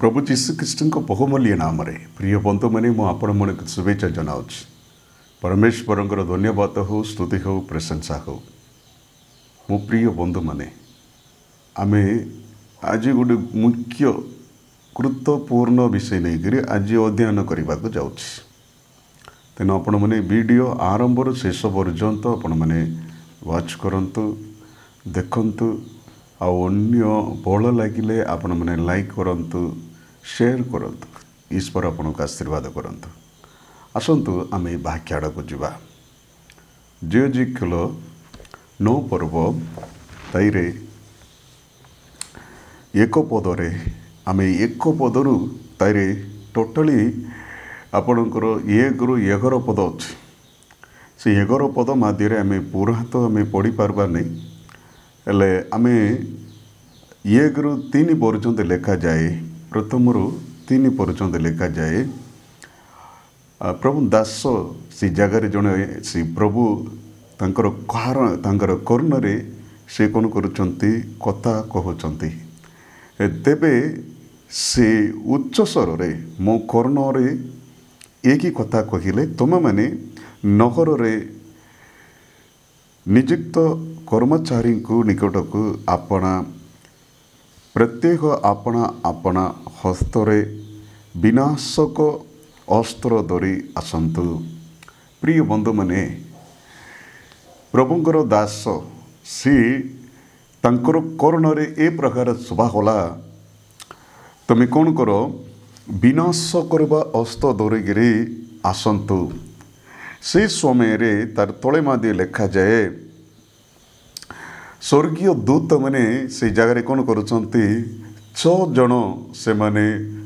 प्रभु जीशुख्रीष्ण को बहुमूल्य नाम रे प्रिय बंधु मैंने आपण शुभेच्छा जनाऊँ। परमेश्वर धन्यवाद हो, स्तुति हो, प्रशंसा हो। मो प्रिय बंधु माने आमे आज गोटे मुख्य गुरुत्वपूर्ण विषय नहीं करी आज अध्ययन करने को जाऊँ। तेना आपण मैंने वीडियो आरंभ शेष पर्यंत आपण मैंने वाच करंतु देखंतु अन्य भल लगे आपण मैंने लाइक करंतु शेयर करंतु ईश्वर आपण को आशीर्वाद करंतु। आसंतु आम वाक्य आड़ को जीवा। जे खेल 9 पर्व ताईरे एक पदरे आम एक पदरु ताईरे टोटाली आपणकर 1 रु 11 पद अच्छे। से 11 पद माध्यम आम पूरा तो आम पढ़ी पार्बा नहीं हेले आम 1 रु 3 पर्यंत लेखा जाए। प्रथम रु 3 पर्यंत लेखा जाए। प्रभु दास से जगार जड़े से प्रभु तांकर कर्णरे से कौन करुचंती कथा कहउचंती। तेबे से उच्च स्वर रे मो कर्णरे एक ही कथा कहिले तुम माने नगर रे नियुक्त कर्मचारी को निकट को आपना प्रत्येक आपना आपना हस्तरे विनाशक अस्त्र धरी आसंतु। प्रिय बंधु माने प्रभुंकर दास सी तांकर कर्णरे ए प्रकार शोभागला तुम कौन कर विनाश करवा अस्त्र धरिकी आसंतु। से समय रे तार तले मादे लेखा जाए स्वर्गीय दूत मैंने से जगह कौन करुचंती 6 जन से माने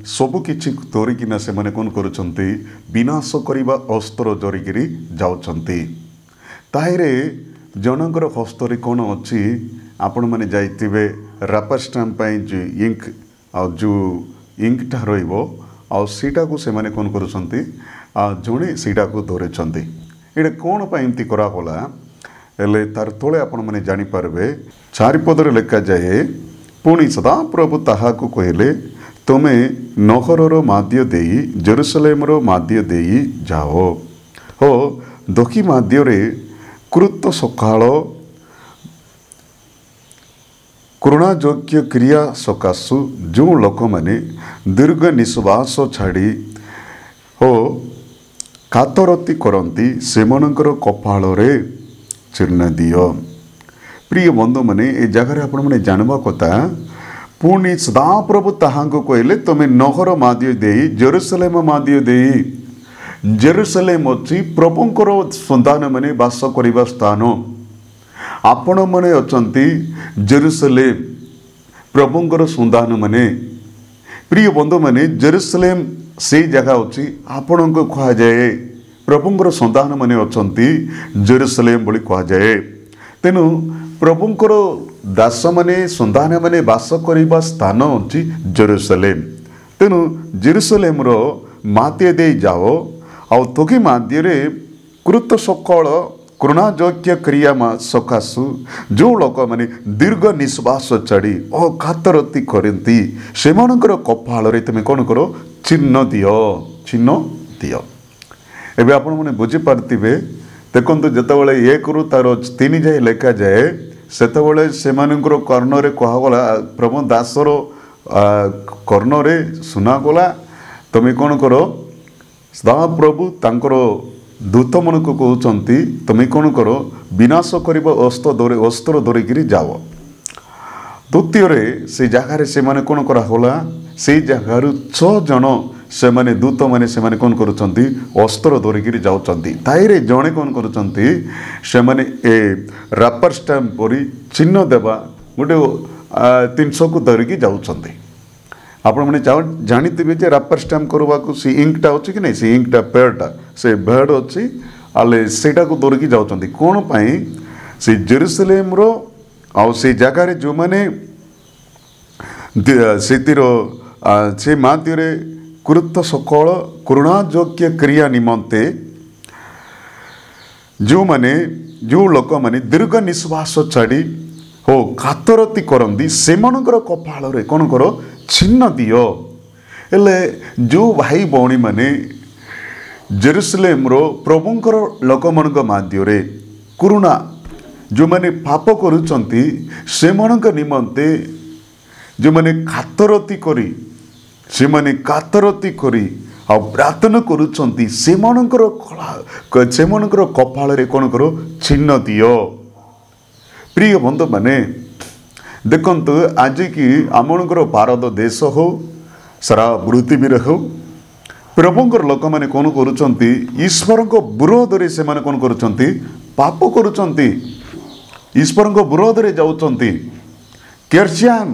सबु किछि धरिकिना से माने कौन करुचंती विनाश करिबा अस्त्र धरिकी जाउचंती। ताहिरे जनकर हस्तरे कौन अच्छी आपण मैंने जाइतिबे रापर स्टाम्प जो इंक आ जो इंकटा रहिबो आ सीटा को से माने कौन करुचंती जड़े सीटा को धरछंती। ये कौन पर एमती कराला हेले तार तले आपण मैंने जानीपारे 4 पदरे लेखा जाए। पुणी सदा प्रभु ताहाकु कहले तुमे नगरर माध्य देई जेरुसलेमर माध्य देई जाओ हो दखी माध्यरे कृत सकाळ करुणायोग्य क्रिया सकाशु जो लोक मैंने दीर्घ निश्वास छाड़ी हो कातरती करती सेमनकर कपाଳରେ चिन्ह दियो। प्रिय बंधु मैंने ये जगह आपण मैंने जानवा कथा पुणी सदा प्रभु ताहांको कहले तुम नगर माध्य देई जेरुसलेम माध्य देई। जेरुसलेम अच्छी प्रभुंकर संतान मैंने बास करवा स्थान। आपण मैंने अछंती जेरुसलेम प्रभुंकर संतान मैंने। प्रिय बंधु मैंने जेरुसलेम से जगह अच्छी आपण को कह जाए प्रभुंकर संतान मैंने अछंती जेरुसलेम बोली कह जाए। तेनु प्रभुंकर दास माने संतान माने बास करवा स्थान अच्छी जेरुसलेम। तेनु जेरुसलेम रो माते दे जाओ आ तोगी माध्यरे कृत सकल करुणायोग्य क्रिया सकाशु जो लोक मैंने दीर्घ निश्वास छाड़ी ओ कातरती करती सेमानकर कपाଳରେ तुम कौन करो चिन्ह दियो। एबे आपण मैंने बुझी पार्थिबे देखंतु जेतेबेले 1 रु तार 3 जाए लेखा जाए सेतेबेले सेमानकर कर्णरे कहगला प्रभु दासर कर्णरे सुनागला तुम कौन करो सदा प्रभु तांकर दूत मन को कहते तुम कौन करो विनाश कर अस्त्र धरिकी जाओ। द्वितीय से जगार से माने कौन कराला से जगार 6 जन से माने दूत माने से माने कौन करुचंती अस्त्र धरिकी जाउचंती। ताइरे जणे कौन करुचंती से माने ए रापर स्टाम्प परी चिन्ह देवा गोटे 300 को धरिकी जाउचंती। आपण मैंने जानीते जे रापर स्टाम्प करवा को सी इंकटा अच्छी कि नहीं से इंकटा पेड़टा से भेड़ अच्छी आले सेटा को धरिकी जाउचंती। कौन पाई से जेरुसलेम रो आ से जगार जो माने सेतिर से माध्यरे कृत सकल करुणायोग्य क्रिया निमंते जो माने जो लोक माने दीर्घ निश्वास छाड़ी हो कातरती करती सेमनकर कपाଳରେ कौन करो चिन्ह दियो। हेले जो भाई भौणी माने जेरुसलेम रो प्रभुंकर लोक मन माध्यरे करुणा जो माने पाप करुचंती से मनक निमंते जो माने कातरती करी से माने कातरती करी आ प्रार्थना करुचंती से मनकर कपाल रे कोन करो चिन्ह दियो। प्रिय बंधु माने देखंतु आज की आमनकर भारत देश हो सारा पृथ्वी हो प्रभुंकर लोक माने कोन करुचंती ईश्वर को विरोध रे से माने कोन करुचंती पाप करुचंती ईश्वर को विरोध रे जाउचंती क्रिश्चियन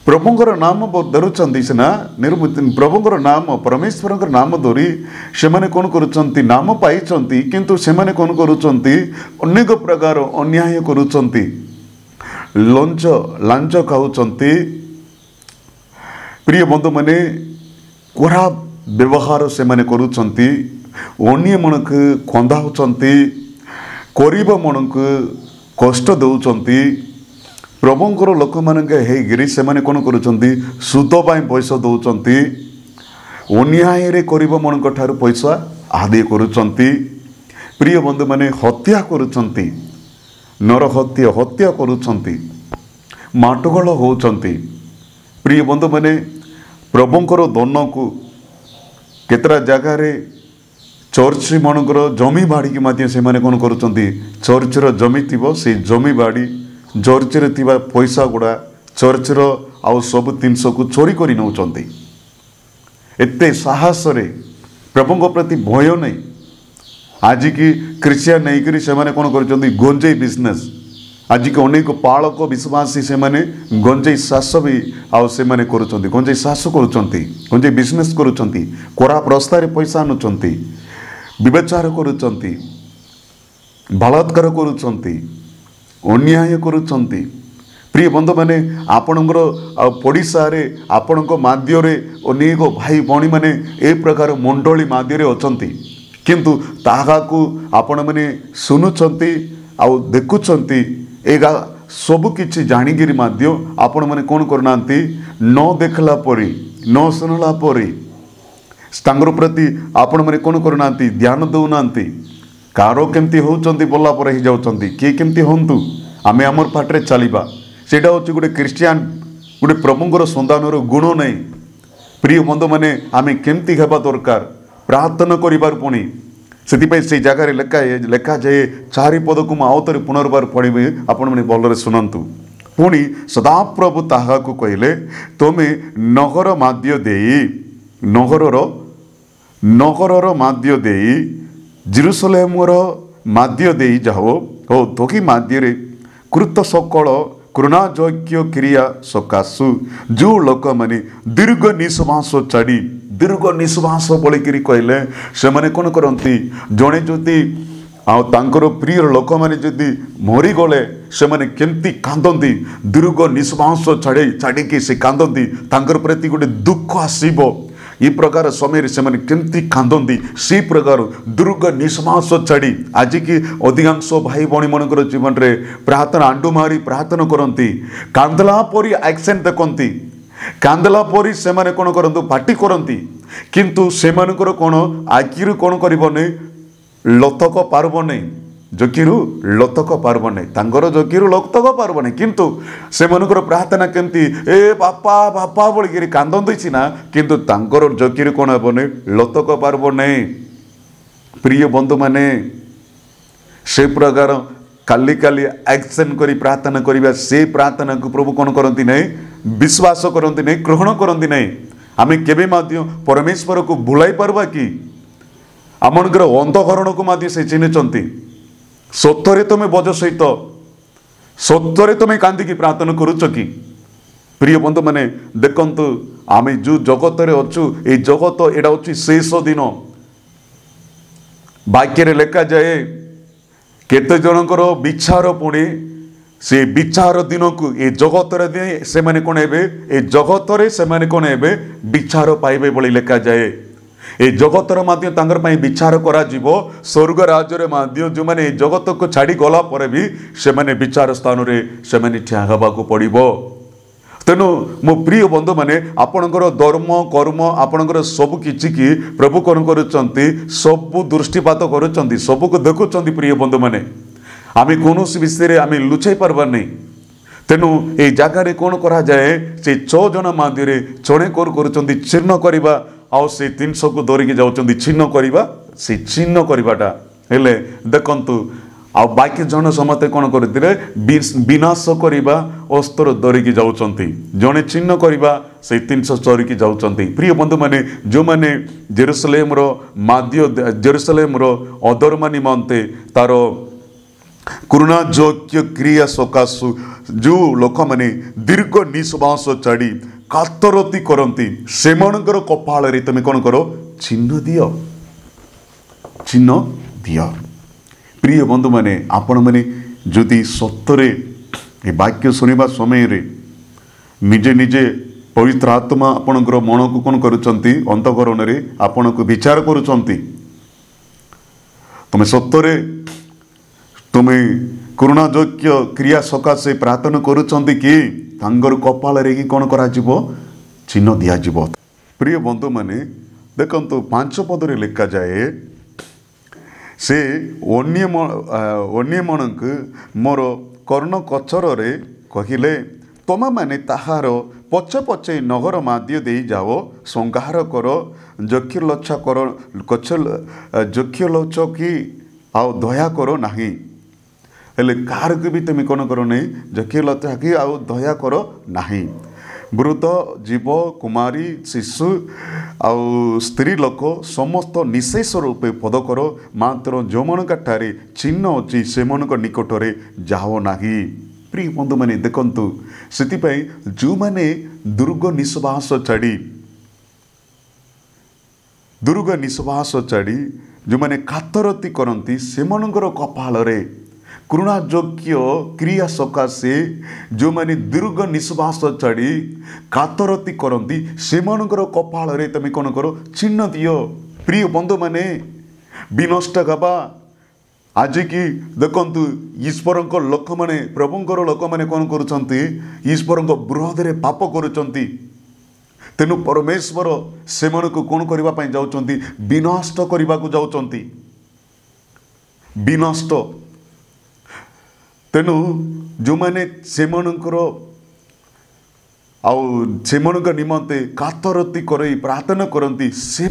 प्रभुंकर नाम धरुचंती सिना प्रभुंकर नाम परमेश्वर नाम धरी से माने कोन करुचंती नाम पाइचंती किंतु से माने कोन करुचंती अनेक प्रकार अन्याय करुचंती लांच खाऊचंती। प्रिय बंधु माने कोरा व्यवहार से माने करुचंती अन्य मन को खंदाउचंती गरीब मन को कष्ट दउचंती प्रभुंकर लोक मानके हेगिरी से माने कोन करुचंती सुध पाई पैसा दउचंती अन्याय रे गरीब मन को ठार पैसा आदि करुचंती। प्रिय बंधु माने हत्या करुचंती नर हत्या करुचंती माटगोल होउचंती। प्रिय बंधु माने प्रभुंकर दन को केतरा जगह रे चर्च मनकर जमी बाड़ी की माध्यम से माने कोन करुचंती चर्चर जमी थिबो से जमी बाड़ी चर्च रे थिबा पैसा गुड़ा चर्चर आउ सब जिनस को चोरी करी नउचंती। एते साहस रे प्रभुंक प्रति भय नहीं। आज की क्रिश्चियन नहीं करी से माने कोन करुचंती गंजेई बिजनेस आज के अनेक पालक विश्वासी से माने गंजेई चाष भी आउ से माने करुचंती गंजेई चाष करुचंती गंजेई बिजनेस करुचंती कोरा प्रस्ता रे पैसा आनुचंती विचार करुचंती बलात्कार करुचंती अन्याय करुचंती। प्रिय बंधु माने आपणकर पड़िशा रे आपणक माध्य रे अनेक भाई भौणी माने ए प्रकार मंडली माध्य रे अछंती किंतु ताहाकू आपण माने सुनुचंती आउ देखुचंती एगा सब किछि जानिगिरी माध्य आपण माने कोन करनांती न देखला परी न सुनला परी तांगर प्रति आपण माने कोन करनांती ध्यान दउनांती कारो केमती होउचंती बोला पर ही जाउचंती के केमती होंतु आमे हमर पाटरे चलीबा सेटा होची गुटे क्रिश्चियन गुटे प्रभुंकर संतानर गुण नहीं। प्रिय बंधु माने आमे केमती हेबा दरकार प्रार्थना करिबार पुणी से जगार लेखा जाए चारि पद को आवतरे पुनर्बार पढ़े आपण मैंने भलरे शुणु पुणी सदाप्रभु ताहाकू कहले तुमे नगर माध्य देई नगरर माध्य देई जेरुसलेमर माध्य देई जाओ हो तोकी माध्यरे कृत सकल करुणायोग्य क्रिया सकाशु जो लोक माने दीर्घ निश्वास छाड़ी दीर्घ निश्वास बोलिकी कहले से माने कोन करती जड़े जदि आंकर प्रिय लोक मैंने जदि मरीगले से माने केमती कांदती दीर्घ निश्वास छाड़ी से कांदती तांकर प्रति गोटे दुख आसीबो ये प्रकार समय से माने केमती कांदती से प्रकार दीर्घ निश्वास छाड़ी आज की अधिकांश भाई भौणी मनकर जीवन में प्रार्थना आंडू मारी प्रार्थना करती कांदला परी एक्शन देखती कांदला परी से माने कोन करंतु पार्टी करती किंतु से मानकर कोन आखिर कोन करबने लतक पारब नहीं जोगिरु लतक पारब नहीं तांगर जोगिरु लतक पारब नहीं किंतु से मानकर प्रार्थना केमती ए बापा बापा बोलिकी कांदती सीना किंतु तांगर जोगिरु कोन हेबने लतक पारब नहीं। प्रिय बंधु माने से प्रकार काली काली एक्शन करी प्रार्थना करिबा से प्रार्थना को प्रभु कोन करंती नहीं विश्वास करंती नहीं ग्रहण करंती नहीं। आमे केबे माध्य परमेश्वर को भुलाई पारबा कि आमनकर अंतःकरण को माध्य से चिन्हचंती सत्तरे तुम बज सहित सत्तरे तुम कांदिकी प्रार्थना करुच कि। प्रिय बंधु माने देखंतु आमे जो जगत रे अछु ए जगत एडा अछि शेष दिन वाक्य रे लेखा जाए केते जनकर विचार पुणी से विचार दिन को ए जगत रे से माने कोन हेबे ए जगत रे से माने कोन हेबे विचार पाइबे बोली लेखा जाए ए जगतर माध्य तांगर पई विचार करा जीवो स्वर्ग राज्य रे माध्य जो माने जगत को छाड़ी गला पर भी से माने विचार स्थान रे से माने ठिया हबा को पड़िबो तेणु मो प्रिय बंधु माने आपणकर धर्म कर्म आपणकर सब किछि की प्रभु कौन करुचंती सबु दृष्टिपात करुचंती सबको देखुचंती प्रिय बंधु माने आमे कोनोसी विषय आमे लुचाई पारबार नहीं तेणु ये जगार कौन करा जाए से 6 जन माध्यम चणे करुचंती छिन्न करवा आउ से 300 को धरिकी जाउचंती छिन्न करवा से छिन्न करवाटा हेले देखंतु आ बाकी जन समते कौन करते विनाश करवा अस्त्र धरिकी जाउचंती जने छिन्न करवा से 300 धरिकी जाउचंती प्रिय बंधु माने जो माने जेरुसलेम रो माध्य जेरुसलेम रो अधर्म निमंते तारो करुणा योग्य क्रिया सकाशु जो लोक मैंने दीर्घ निश्वास छाड़ी कातरती करती से कपाल रे तुम कौन करो चिन्ह दियो प्रिय बंधु माने आपण मैंने जदि सत्तरे वाक्य सुनिबा समय रे निजे निजे पवित्र आत्मा आपणकर मन को कौन करुचंती अंतःकरण रे आपण को विचार करुचंती तुम सत्तरे तुम्हें करुणा योग्य क्रिया सकाशे प्रार्थना करुचंती कि तांगर कपाल रे कि कौन करा जिवो चिन्ह दिया जिवो प्रिय बंधु माने देखंतु 5 पद रे लिखा जाए से अन्य मनक मोर कर्ण कचर रे कहिले तमा माने ताहार पछे पछे नगर माध्य दे जाओ संहार कर जक्षलच्छा कर जक्षलचकी आउ दया करो नाही हेले कार को भी तुम कौन करो नहीं जक्षलता कि आउ दया करो नाही वृद्ध जीव कुमारी शिशु आउ स्त्री लोक समस्त निशेष रूपे पद कर मात्र जो ठारे चिन्ह अच्छी से निकट में जाओ नाही प्रिय बंधु मैंने देखंतु से जो मैंने दुर्ग निश्वास छाड़ी जो मैंने कातरती करती से कपाल रे करुणा योग्य क्रिया सकाशे जो मैंने दीर्घ निश्वास छाड़ी कातरती करती से कपाल रे तुम कौन करो चिन्ह दियो प्रिय बंधु मैंने विनष्ट गवा आज की देखंतु ईश्वर लोक मैंने प्रभुंर लोक मैंने कौन करुचंती ईश्वर विरोध रे पाप करुचंती तेणु परमेश्वर से कौन करने जाउचंती विनष्ट करने को जाउचंती विनष्ट तेणु जो मैंने से निमंते कातरती कर प्रार्थना करती से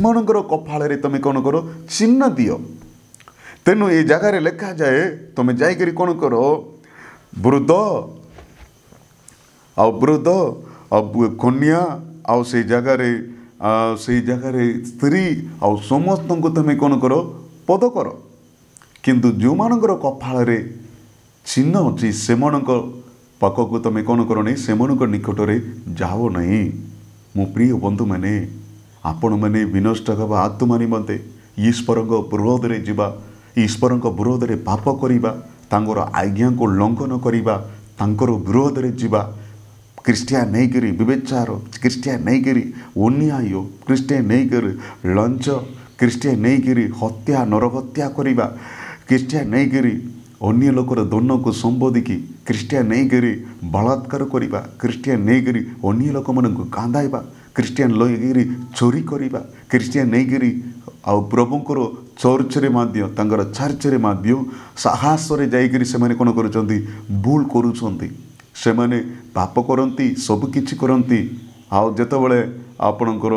कपाल रे तुम कौन करो चिन्ह दियो तेणु ये जगार लिखा जाए तुम जाकर कौन करो वृद्ध कन्या आउ से जगार स्त्री आउ समस्त को तुम कौन करो पद कर किंतु जो मानकर कपाल रे चिन्ह अच्छी से पाखक तुम कौन कर नहीं से निकट में जाओ नहीं मो प्रिय बंधु मैंने आपण मैंने विनष्ट हवा आत्मा निमंते ईश्वर विरोध रे जीवा ईश्वर विरोध रे पाप करिबा तांगर आज्ञा को लंघन करिबा तांकर विरोध रे जीवा क्रिस्टियान नहीं करी विवेचार क्रिस्टियान नहीं करी अन्याय क्रिस्टियान नहीं करी लंच क्रिस्टियान नहीं करी हत्या नरहत्या करिबा क्रिस्टियान नहीं करी अन्य लोकर दन को संबोधिकी क्रिस्टियान नहीं करी बलात्कार करिबा क्रिस्टियान नहीं करी अन्य लोक मन को कांदाइबा क्रिस्टियान लगी चोरी करिबा क्रिस्टियान नहीं करी आ प्रभुंर चर्च रे माध्य तांगर चर्च रे माध्य साहस रे जाइकरी से माने कोन करूचंती भूल करूचंती से माने पाप करंती सब किछि करंती आ जेतेबेले आपणकर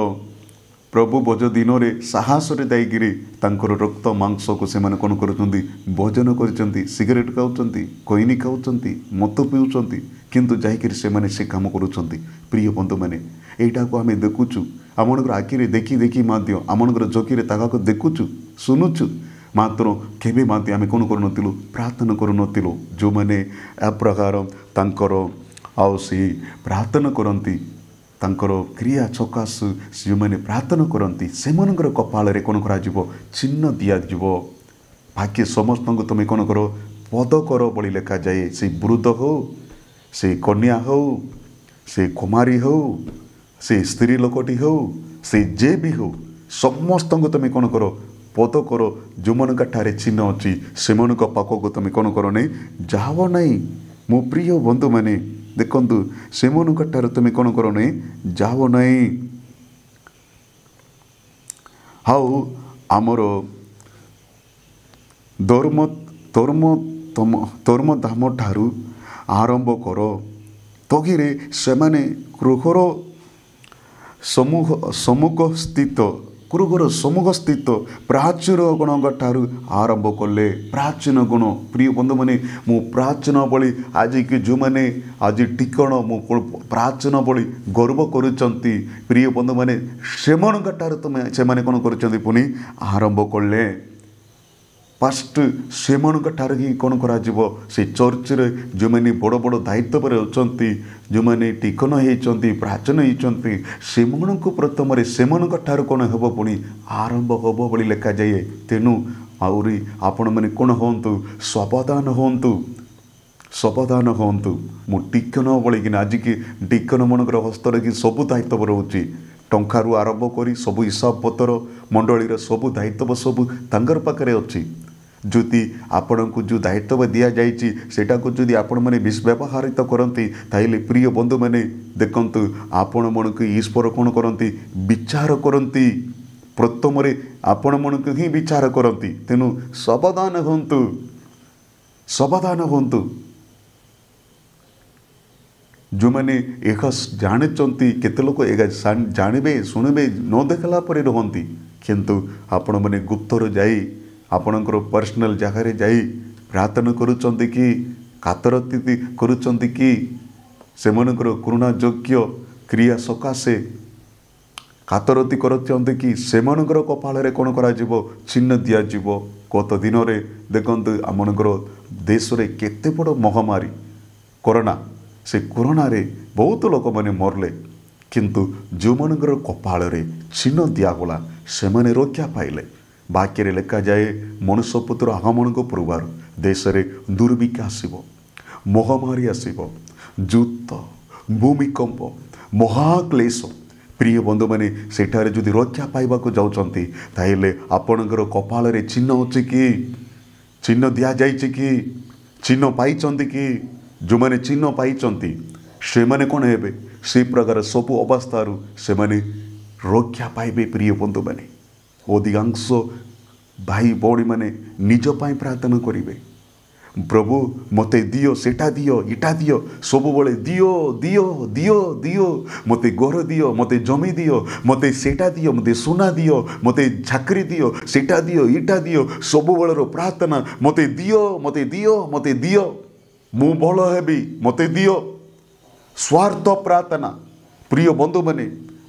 प्रभु भोज दिन में साहस रे जाइकरी तांकर रक्त मांस को से माने कोन करूचंती भोजन करचंती सिगरेट खाउचंती कोइनी खाउचंती मत पिउचंती किंतु जाइकरी से माने से काम करूचंती प्रिय बंधु माने एटा को आमे देखुचु आमनकर आखिरे देखी देखी माध्य आमनकर जोखिरे ताका को देखुचु सुनुचु मात्र केबे माध्य आमे कोन करनतिलु प्रार्थना करनतिलु जो माने आ प्रकार तांकर आउ से प्रार्थना करंती तांकर क्रिया सकाशु जो मैंने प्रार्थना करती से कपाल रे कौन करा चिन्ह दिया बाकी समस्त को तुम कौन कर पद कर बोली लेखा जाए से वृद्ध हो से कन्या हो से कुमारी हो से स्त्री लोकटी हो से जे भी हो समस्त को तुम कौन कर पद कर जो मन ठारे चिन्ह अच्छी से पाख को तुम कौन कर नहीं जाओ नहीं मो प्रिय बंधु मैंने देखु से तुम कौन कर नहीं जाओ नहीं हाउ आमर धर्म धाम ठारू आरंभ कर तगिरे से गृहर सम्मुख स्थित गृहर सम्मुख स्थित प्राचीन गुण ठारू आरंभ कले प्राचीन गुण प्रिय बंधु मैंने मु प्राचीन बड़ी आज कि जो मैंने आज टिकण मु प्राचीन बड़ी गर्व करुचंती प्रिय बंधु मैंने से तुम से कौन कर पुणी आरंभ कले फास्ट से ही कौन कर चर्च जो मैंने बड़ बड़ दायित्व पर अच्छा जो मैंने टिकन होती प्राचीन होती से प्रथम से कौन हम पुणी आरंभ हम बोली लिखा जाए तेणु आहरी आपण मैंने कौन हूँ सावधान हूँ सावधान हूँ मु टिकन बोलिकिन आज की टिकन मनकर हस्त रखी सबू दायित्व रोचे टंकारु आरंभ कर सब हिसाब पतर मंडली सबू दायित्व सबू तांकर पाखरे अच्छी जदि आपण को जो दायित्व दि जाटा को जदि आपण मैंने व्यवहारित करती ताइले प्रिय बंधु मैंने देखंतु आपण मन को ईश्वर कौन करती विचार करती प्रथम आपण मन को ही विचार करती तेणु सावधान हूँ सावधान हूँ जो मैंने एक जानी केते लोक जानवे शुणवे न देखला पर रहती किंतु आपण मैंने गुप्तर जाई आपणकर पर्सनल जगार जाई प्रार्थना करुचंती कि कातरती करुचंती कि सेमनकर करुणा योग्य क्रिया सकाशे कातरती करते कि सेमनकर कपाल कौन कर चिन्ह दिज्व गत दिन में देखते आमनकर देश में केते बड़ महामारी कोरोना से कोरोना रे बहुत लोक मैंने मरले किंतु जो मनकर कपाल चिन्ह दिगला से रक्षा पाइले वाक्य लिखा जाए मनुष्य पुत्र आगमन को पूर्वार देश में दुर्भिक्ष आसब महामारी आसब युद्ध भूमिकंप महाक्लेश प्रिय बंधु मैंने सेठारे जदि रक्षा पाइबा को जाउचंती ताइले आपणकर कपाल रे चिन्ह अच्छी कि चिन्ह दि जाइए कि चिन्ह पाई कि जो मैंने चिन्ह पाई से माने कौन हे से प्रकार सबू अवस्थारू से माने रक्षा पाइबे प्रिय बंधु मैंने अधिकांश भाई भौणी मैंने निज पाई प्रार्थना करेंगे प्रभु मते दियो सेटा दियो इटा दियो सब बड़े दियो दियो दियो दियो मते घर दियो मते जमी दियो मते सेटा दियो मते सोना दियो मते चाकरी दियो सेटा दियो इटा दियो सब बड़र प्रार्थना मते दियो मते दियो मते दियो मु भल हेबी मते दियो स्वार्थ प्रार्थना प्रिय बंधु मैंने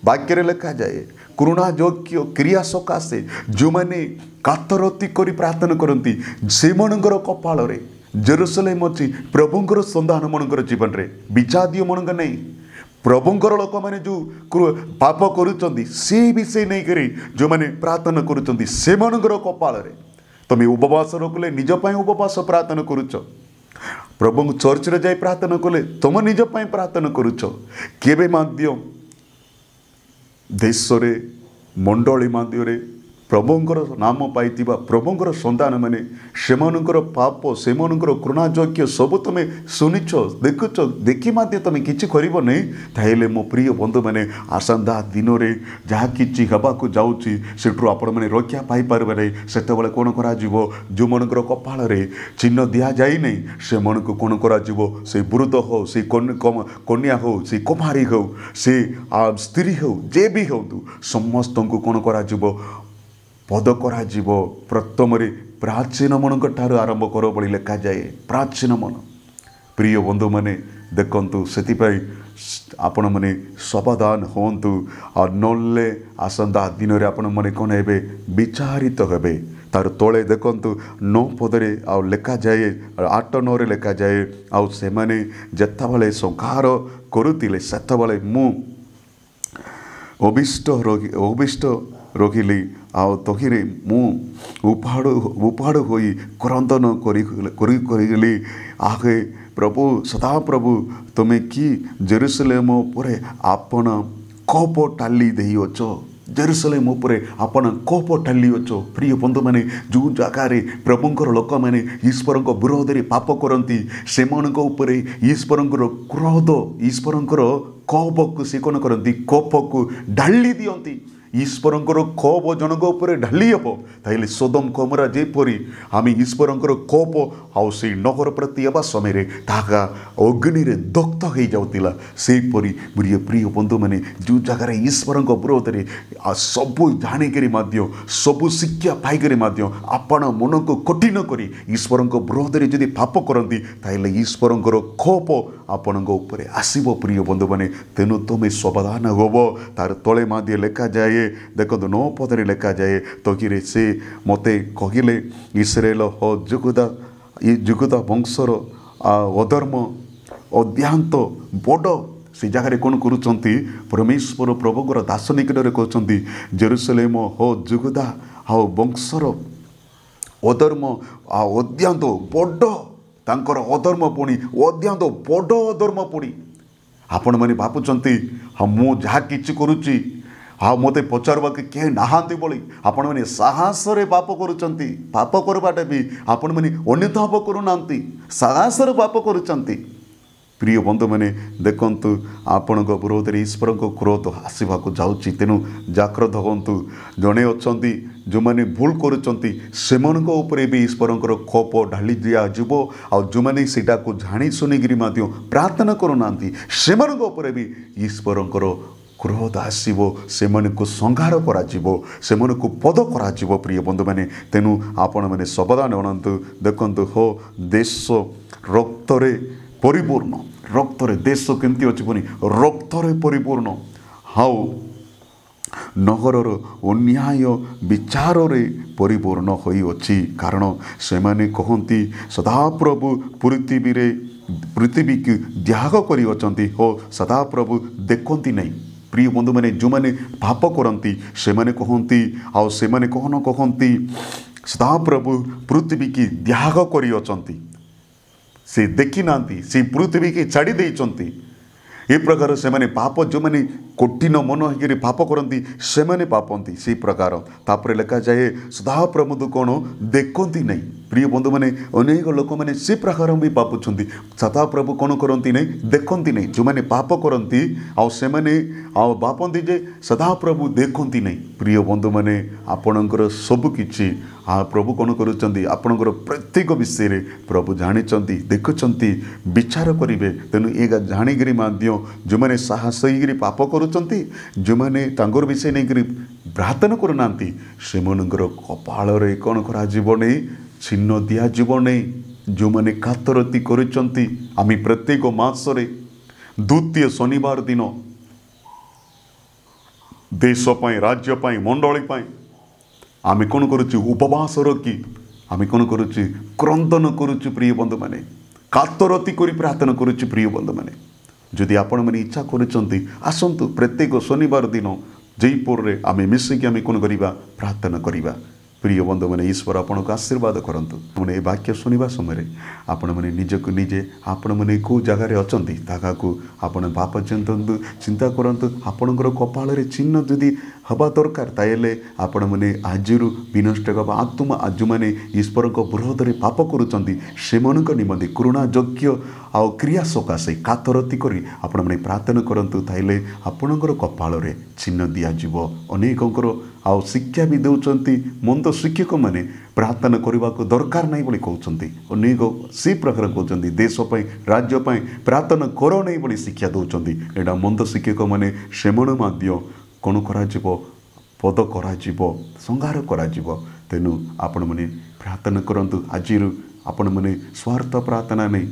वाक्य लिखा जाए करुणा योग्य क्रिया सकाशे जो मैंने कातरती करी प्रार्थना करती से मनकर कपाल रे जेरुसलेम अच्छी प्रभुंकर संधान मनकर जीवन रे विचादीय मनक नहीं प्रभुंकर लोक मैंने जो पाप करुचंती से विषय नहीं करी जो मैंने प्रार्थना करुचंती से मनकर कपाल रे तुम्हें उपवास रखले निज पाई उपवास प्रार्थना करुच प्रभु चर्च रे जाई प्रार्थना कले तुम निज पाई प्रार्थना करुच केबे माध्यम देश रे मंडली माध्यम प्रभुंकर नाम पाई प्रभुंकर संतान मैंने से पाप से करुणा योग्य सब तुम शुनिच देखुच देखी माध्य तुम किसी कर नहीं मो प्रिय बंधु मैंने आसंदा दिन में जहाँ कि हवाक जाऊँगी सेठू आपण मैंने रक्षा पाई पारे नहीं से कौन कर जो मनकर कपाल चिन्ह दि जाए नहीं से मन को कौन कर वृद्ध हो से कन्या हो से कुमारी हो से स्त्री हो जे भी हो समस्त को कौन कर पद करा प्रथम प्राचीन मन ठार आरंभ कर बोली लिखा जाए प्राचीन मन प्रिय बंधु मैंने देखु से आपण मैंने सावधान हूँ और नल्ले आसंदा दिन में आपण मैंने कौन हे विचारित हे तार तले देखु 9 पदरे आ लिखा जाए 8-9 लिखा जाए आउ से जिते संहार करुले से मु अभिष्ट रखिली आउ तहिरे मु उपाड़ होई क्रंदन करी आगे प्रभु सदा प्रभु तुम्हें कि जेरुसलेम पर आपण कप टाली देइछ जेरुसलेम उपरे आपण कोप ढाली अछ प्रिय बंधु मैंने जो जगार प्रभुंर लोक मैंने ईश्वर विरोध में पाप करती से ईश्वर क्रोध ईश्वर कोप को सी कौन करती कोप को ढाली दियंती ईश्वर कोप जनक उपर ढाली हे ताइले सोदम गमोरा जेपरी आम ईश्वर कोप आउ से नगर प्रति आवा समय ताहा अग्नि में दग्ध हो जाऊला सेपरी प्रिय प्रिय बंधु मैंने जो जगार ईश्वर विरोध में सबू जाणिक सबू शिक्षा पाइक आपण मन को कठिन कर ईश्वर विरोध में जदि पाप करती ताइले ईश्वर कोप आपण आसब प्रिय बंधु मैंने तेणु तुम्हें सावधान होब तार तले माध्य लेखा जाए देखो 9 पदरे लेखा जाए तकिरे से मते कहिले इस्राएल हो जुगुदा वंशर अधर्म अध्यांत बड़ से जगह कौन करुँच परमेश्वर प्रभुर दास निकट में कहते जेरुसलेम हो जुगुदा हाँ वंशर अधर्म अध्यांत बड़ तांकर अधर्म पुणी अध्यांत बड़ अधर्म पुणी आपण मैंने भावुंट हाँ मु जहाँ कि करुच्ची हाँ मत पचारवा किए नहांती बोली आपण मैंने साहस पाप करुँच पाप करवाटा भी आपण मैंने अनुताप करूना साहस पाप करुँच प्रिय बंधु मैंने देखु आपण विरोध में ईश्वर क्रोध आसवा जाऊँगी तेणु जाग्रत हूँ जड़े अच्छा जो मैंने भूल कर भी ईश्वर कोप ढाली दिज्व आ जो मैंने सीटा को जाणी शुनिकी प्रार्थना करूना से भी ईश्वर क्रोध आसो से संहार से पद कर प्रिय बंधु मैंने तेणु आपण मैंने सावधान अणु देखु हो देश रक्त परिपूर्ण रक्त देश केमती अच्छी पुनी रक्त परिपूर्ण हाउ नगर अन्याय विचार परिपूर्ण होई कारण से माने कहती सदाप्रभु पृथ्वी की त्याग कर हो सदाप्रभु देखती नहीं प्रिय बंधु मैंने जो मैंने पाप करती से माने कहती आउ से माने कौन कहती सदाप्रभु पृथ्वी की त्याग कर से देखी ना से पृथ्वी की छाड़ी देइचंती ए प्रकार से माने पाप जो मैंने कठिन मन हो पाप करती से माने पापती से प्रकार तापर लेखा जाए सदाप्रभु कौन देखती नहीं प्रिय बंधु मैंने अनेक लोक मैंने से प्रकार भी पापुंट सदाप्रभु कौन करती नहीं देखती नहीं जो मैंने पाप करती से बापंती जे सदाप्रभु देखती नहीं प्रिय बंधु मैंने आपणकर सबकि प्रभु कौन कर प्रत्येक विषय प्रभु जानी देखुं विचार करेंगे तेणु ये जाणिक जो मैंने साहस पाप करुँच जो मैंने तांगर विषय नहीं प्रार्थना करूना से कपाल कौन करा चिन्ह दिज्व नहीं जो मैंने कातरती करें प्रत्येक मासरे द्वितीय शनिवार दिन देशपाई राज्यपाई मंडली आम कौन करुच्ची उपवास रखी आम कौन करुच्ची क्रंदन करुच्ची प्रिय बंधु मैंने कातरती कर प्रार्थना करुच्ची प्रिय बंधु मैंने जदि आपण मैंने इच्छा करुँच आसतु प्रत्येक शनिवार दिन जयपुर रे आम मिसिकी आम कौन करवा प्रार्थना करवा प्रिय बंधु मैंने ईश्वर आपन को आशीर्वाद करंतु मैंने वाक्य सुनिबा समय आपण मैंने निजक निजे आपण मैंने कौ जगार अच्छा ताका आपण बाप चिंता करंतु आपणकर कपाल चिन्ह जदि हवा दरकार ताइले आपण मैंने आज विनष्ट आत्मा आज मैंने ईश्वर विरोध में पाप करुँच से निमंते करुणा योग्य आ क्रिया सकाशे कातरती करी आपण मैंने प्रार्थना करंतु ताइले आपणकर कपाल चिन्ह दिज्व अनेकंकर आ शिक्षा भी दौरान मंद शिक्षक मैंने प्रार्थना करने को दरकार नहीं बोली कहते अनेक से प्रकार कहते देशपाई राज्यपाई प्रार्थना कर नहीं बोली शिक्षा दौरान यहाँ मंद शिक्षक मैंने से कौन कर पद कर संहार कर तेणु आपण मैंने प्रार्थना करंतु आज आपण मैंने स्वार्थ प्रार्थना नहीं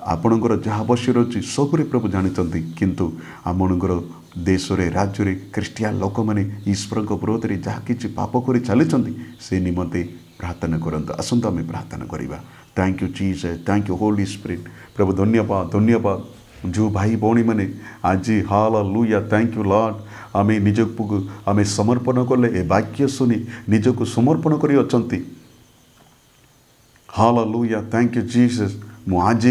आपणकर जहाँ आवश्यक अच्छी सबरे प्रभु जानते किंतु आमणकर देश रे राज्य रे ख्रीस्टियान लोक मैंने ईश्वर विरोध में जहाँ कि पाप कर चली से निमंते प्रार्थना करंतु आसंतु आम प्रार्थना करवा thank you Jesus thank you holy spirit प्रभु धन्यवाद धन्यवाद जो भाई भौणी मैंने आज हालेलुया थैंक यू लॉर्ड आम निजक आम समर्पण कले ए वाक्य सुनी निजक समर्पण कर अछंती हालेलुया थैंक यू जीसस मु आज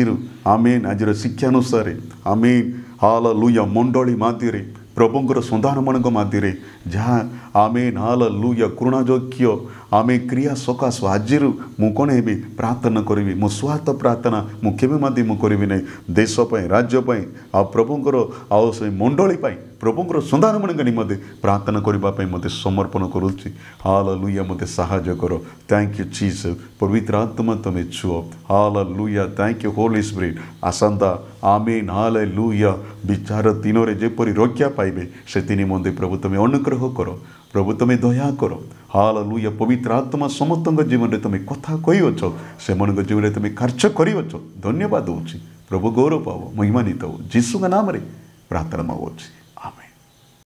आमेन आज शिक्षा अनुसार आमेन हालेलुया मंडली माध्यम प्रभुंर संधान मान मध्य जहाँ आमेन हालेलुया करुणायोग्य आमे क्रिया सकाशु आज मु कौन हेबी प्रार्थना करी मो स्वार्थ प्रार्थना मुझे मु करी ना देशपाई राज्यपाई आ प्रभुंर आउ से मंडली प्रभुंर संधान मान निम्ते प्रार्थना करने मत समर्पण करुच्ची हालेलुया मत साहाय्य कर थैंक यू जीसस पवित्र आत्मा तुम्हें छुओ hallelujah thank you holy spirit आसंता आमेन हालेलुया विचार दिन में जेपरी रक्षा पाइबे से निमंते प्रभु तुम्हें अनुग्रह कर प्रभु तुम्हें दया कर हालेलुया पवित्र आत्मा समस्त जीवन में तुम्हें कथा कहीच से जीवन में तुम्हें कार्य कर धन्यवाद दूसरी प्रभु गौरव पाओ महिमानित हो जीसु का नाम रे प्रार्थना मांगुची।